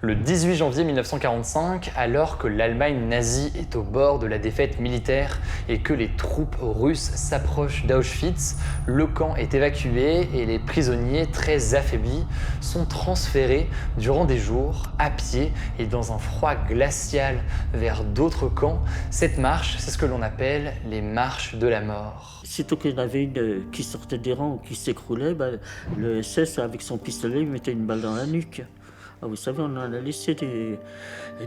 Le 18 janvier 1945, alors que l'Allemagne nazie est au bord de la défaite militaire et que les troupes russes s'approchent d'Auschwitz, le camp est évacué et les prisonniers, très affaiblis, sont transférés durant des jours, à pied et dans un froid glacial, vers d'autres camps. Cette marche, c'est ce que l'on appelle les marches de la mort. Sitôt qu'il y en avait une qui sortait des rangs ou qui s'écroulait, le SS, avec son pistolet, il mettait une balle dans la nuque. Ah, vous savez, on en a laissé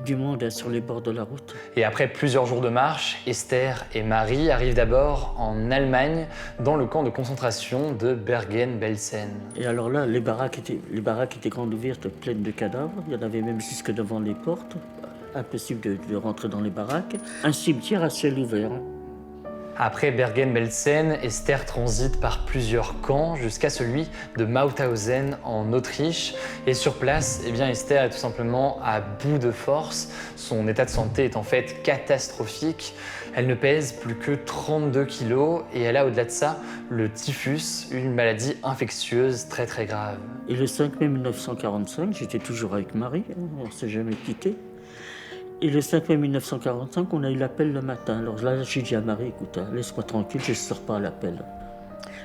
du monde sur les bords de la route. Et après plusieurs jours de marche, Esther et Marie arrivent d'abord en Allemagne, dans le camp de concentration de Bergen-Belsen. Et alors là, les baraques étaient grandes ouvertes, pleines de cadavres. Il y en avait même jusque devant les portes. Impossible de rentrer dans les baraques. Un cimetière à ciel ouvert. Après Bergen-Belsen, Esther transite par plusieurs camps jusqu'à celui de Mauthausen en Autriche. Et sur place, Esther est tout simplement à bout de force. Son état de santé est en fait catastrophique. Elle ne pèse plus que 32 kilos et elle a au-delà de ça le typhus, une maladie infectieuse très très grave. Et le 5 mai 1945, j'étais toujours avec Marie, on ne s'est jamais quittés. Et le 5 mai 1945, on a eu l'appel le matin. Alors là, j'ai dit à Marie, écoute, laisse-moi tranquille, je ne sors pas à l'appel.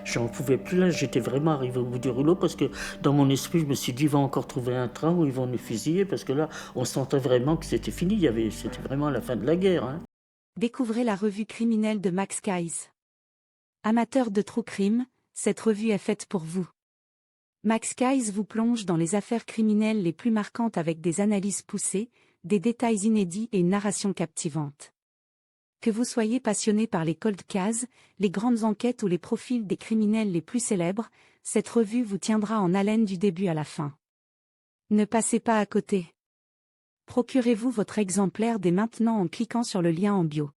Je n'en pouvais plus, là, j'étais vraiment arrivé au bout du rouleau parce que dans mon esprit, je me suis dit, ils vont encore trouver un train où ils vont nous fusiller parce que là, on sentait vraiment que c'était fini, c'était vraiment la fin de la guerre. Hein. Découvrez la revue criminelle de Max Kayes. Amateur de true crime, cette revue est faite pour vous. Max Kayes vous plonge dans les affaires criminelles les plus marquantes avec des analyses poussées, des détails inédits et une narration captivante. Que vous soyez passionné par les cold cases, les grandes enquêtes ou les profils des criminels les plus célèbres, cette revue vous tiendra en haleine du début à la fin. Ne passez pas à côté. Procurez-vous votre exemplaire dès maintenant en cliquant sur le lien en bio.